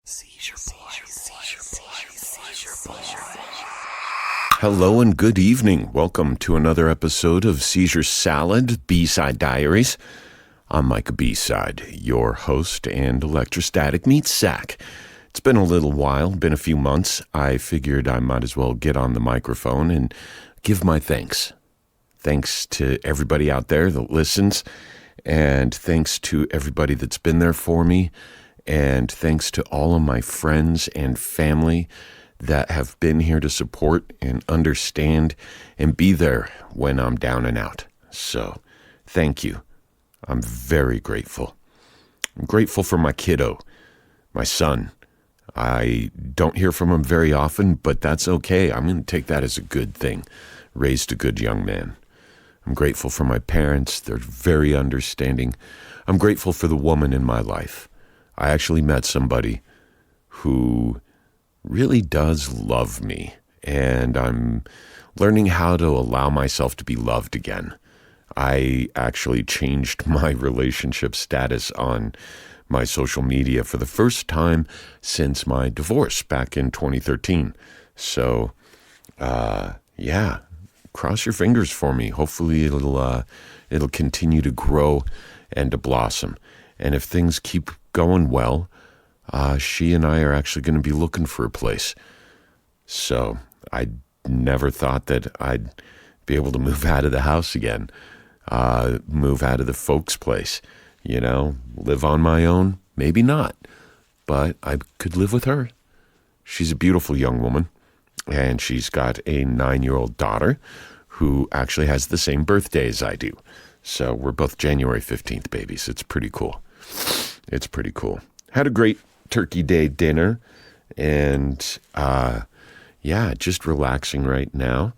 Seizure Boy. Hello and good evening. Welcome to another episode of Seizure Salad, B-Side Diaries. I'm Micah B-Side, your host and electrostatic meat sack. It's been a little while, been a few months. I figured I might as well get on the microphone and give my thanks. Thanks to everybody out there that listens, and thanks to everybody that's been there for me, and thanks to all of my friends and family that have been here to support and understand and be there when I'm down and out. So, thank you. I'm very grateful. I'm grateful for my kiddo, my son. I don't hear from him very often, but that's okay. I'm going to take that as a good thing. Raised a good young man. I'm grateful for my parents. They're very understanding. I'm grateful for the woman in my life. I actually met somebody who really does love me, and I'm learning how to allow myself to be loved again. I actually changed my relationship status on my social media for the first time since my divorce back in 2013. So, yeah, cross your fingers for me. Hopefully it'll continue to grow and to blossom. And if things keep going well, she and I are actually going to be looking for a place. So I never thought that I'd be able to move out of the house again, move out of the folks' place, live on my own. Maybe not, but I could live with her. She's a beautiful young woman, and she's got a 9-year-old daughter who actually has the same birthday as I do. So we're both January 15th babies. It's pretty cool. It's pretty cool. Had a great Turkey Day dinner, and just relaxing right now.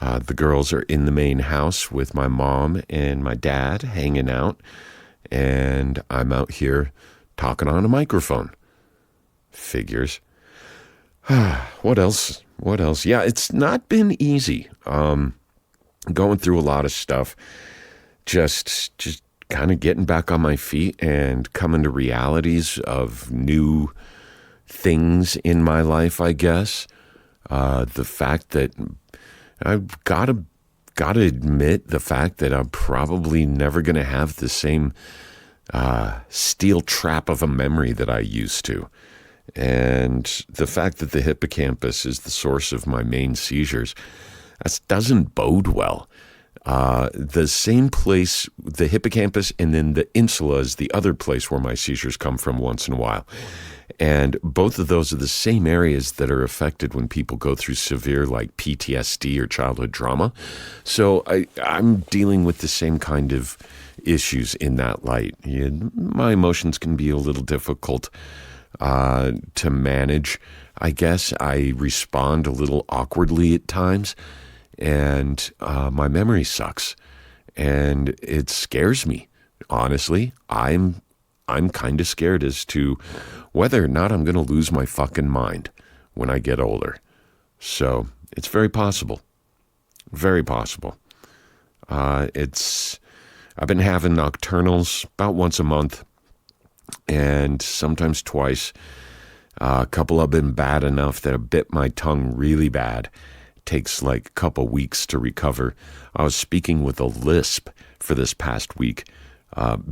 The girls are in the main house with my mom and my dad hanging out, and I'm out here talking on a microphone. Figures. What else? Yeah, it's not been easy. Going through a lot of stuff. Just kind of getting back on my feet and coming to realities of new things in my life, I guess. The fact that I've got to admit the fact that I'm probably never going to have the same steel trap of a memory that I used to. And the fact that the hippocampus is the source of my main seizures, that doesn't bode well. The same place, the hippocampus, and then the insula is the other place where my seizures come from once in a while. And both of those are the same areas that are affected when people go through severe like PTSD or childhood trauma. So I'm dealing with the same kind of issues in that light. My emotions can be a little difficult to manage. I guess I respond a little awkwardly at times. And my memory sucks, and it scares me. Honestly, I'm kind of scared as to whether or not I'm going to lose my fucking mind when I get older. So it's very possible, very possible. I've been having nocturnals about once a month, and sometimes twice. A couple have been bad enough that I bit my tongue really bad. Takes like a couple weeks to recover. I was speaking with a lisp for this past week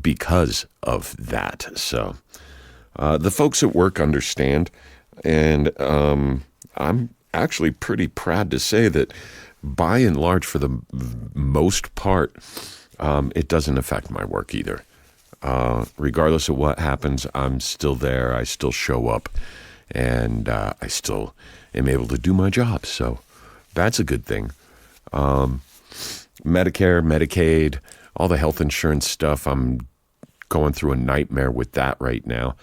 because of that. So the folks at work understand, and I'm actually pretty proud to say that by and large, for the most part, it doesn't affect my work either. Regardless of what happens, I'm still there. I still show up, and I still am able to do my job. So that's a good thing. Medicare, Medicaid, all the health insurance stuff, I'm going through a nightmare with that right now.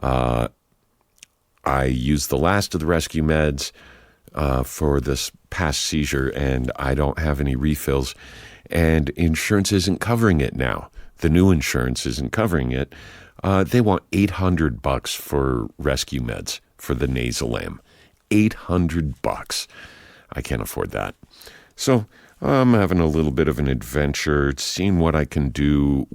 I used the last of the rescue meds for this past seizure, and I don't have any refills, and insurance isn't covering it now. The new insurance isn't covering it. They want $800 for rescue meds for the Nasolam. $800. I can't afford that. So I'm having a little bit of an adventure, seeing what I can do,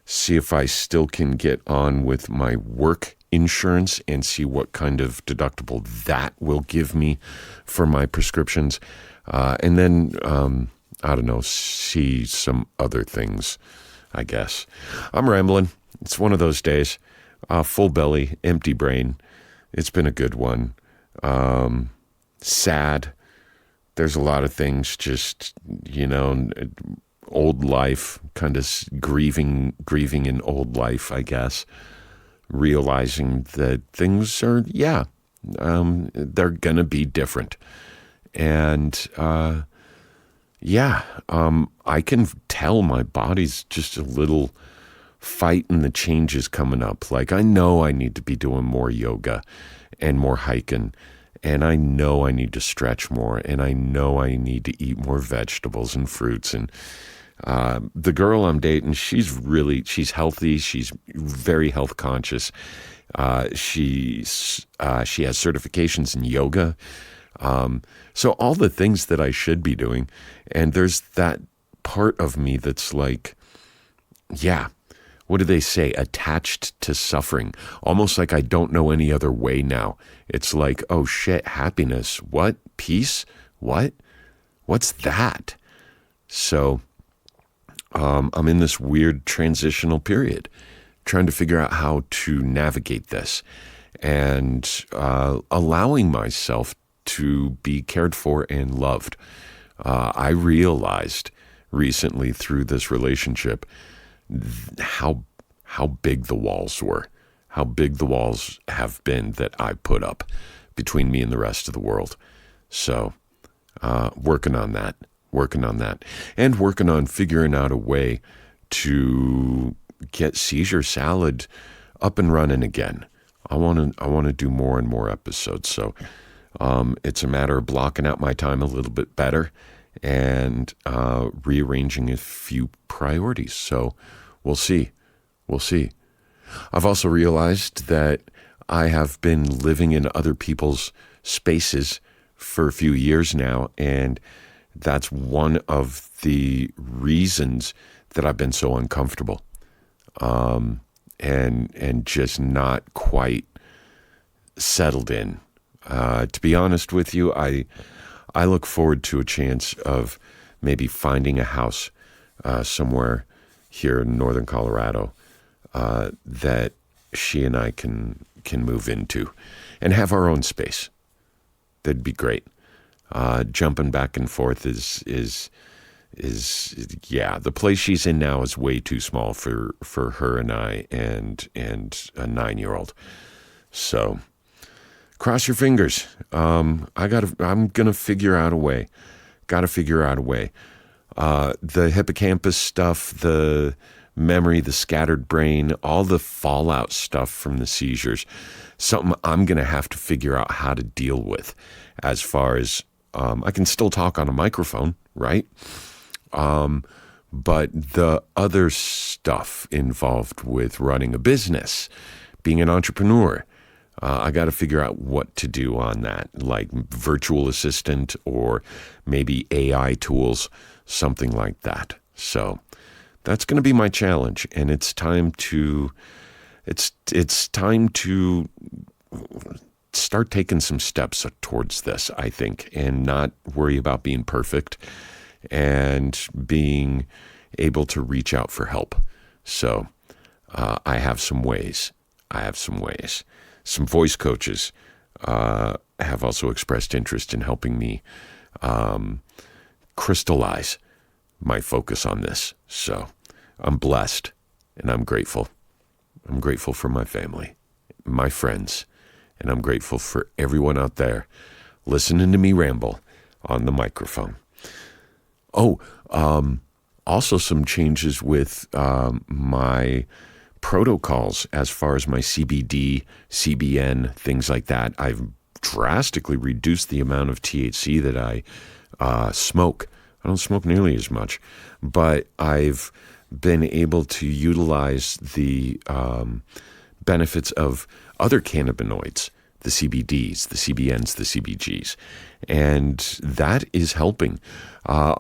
see if I still can get on with my work insurance and see what kind of deductible that will give me for my prescriptions. And then, I don't know, see some other things, I guess. I'm rambling. It's one of those days. Full belly, empty brain. It's been a good one. Sad. There's a lot of things just, old life, kind of grieving in old life, I guess. Realizing that things are, they're going to be different. And, I can tell my body's just a little fighting the changes coming up. Like, I know I need to be doing more yoga and more hiking, and I know I need to stretch more, and I know I need to eat more vegetables and fruits. And the girl I'm dating, she's healthy. She's very health conscious. She has certifications in yoga. So all the things that I should be doing. And there's that part of me that's like, what do they say? Attached to suffering. Almost like I don't know any other way now. It's like, oh shit, happiness. What? Peace? What? What's that? So I'm in this weird transitional period, trying to figure out how to navigate this and allowing myself to be cared for and loved. I realized recently through this relationship how big the walls were, how big the walls have been that I put up between me and the rest of the world. So working on that, and working on figuring out a way to get Seizure Salad up and running again. I want to do more and more episodes. So it's a matter of blocking out my time a little bit better and rearranging a few priorities. So we'll see. I've also realized that I have been living in other people's spaces for a few years now, and that's one of the reasons that I've been so uncomfortable, and just not quite settled in. To be honest with you, I look forward to a chance of maybe finding a house somewhere here in northern Colorado that she and I can move into and have our own space. That'd be great. Jumping back and forth is the place she's in now is way too small for her and I and a 9-year-old. So cross your fingers. I'm gonna figure out a way. The hippocampus stuff, the memory, the scattered brain, all the fallout stuff from the seizures, something I'm gonna have to figure out how to deal with. As far as I can still talk on a microphone, right? But the other stuff involved with running a business, being an entrepreneur, I got to figure out what to do on that, like virtual assistant or maybe AI tools, something like that. So that's going to be my challenge, and it's time to start taking some steps towards this, I think, and not worry about being perfect and being able to reach out for help. So I have some ways. Some voice coaches have also expressed interest in helping me crystallize my focus on this. So I'm blessed and I'm grateful. I'm grateful for my family, my friends, and I'm grateful for everyone out there listening to me ramble on the microphone. Also some changes with my protocols as far as my CBD, CBN, things like that. I've drastically reduced the amount of THC that I smoke. I don't smoke nearly as much, but I've been able to utilize the benefits of other cannabinoids, the CBDs, the CBNs, the CBGs, and that is helping.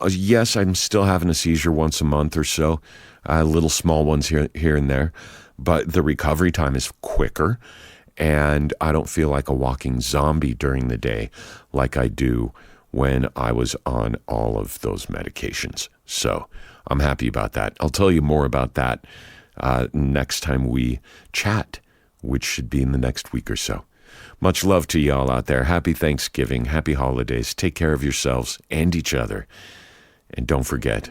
Yes, I'm still having a seizure once a month or so, little small ones here and there, but the recovery time is quicker, and I don't feel like a walking zombie during the day like I do when I was on all of those medications. So I'm happy about that. I'll tell you more about that next time we chat, which should be in the next week or so. Much love to y'all out there. Happy Thanksgiving. Happy holidays. Take care of yourselves and each other. And don't forget to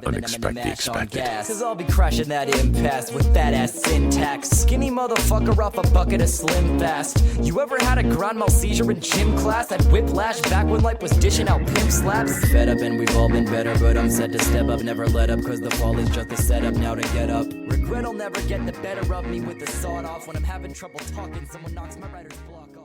unexpect the expected. Cause I'll be crashing that impasse with that ass syntax. Skinny motherfucker off a bucket of Slim Fast. You ever had a grand mal seizure in gym class? That whiplash back when life was dishing out pimp slaps? Fed up and we've all been better, but I'm set to step up. Never let up, cause the fall is just a setup now to get up. Regret'll never get the better of me with the sawed off. When I'm having trouble talking, someone knocks my writer's block off.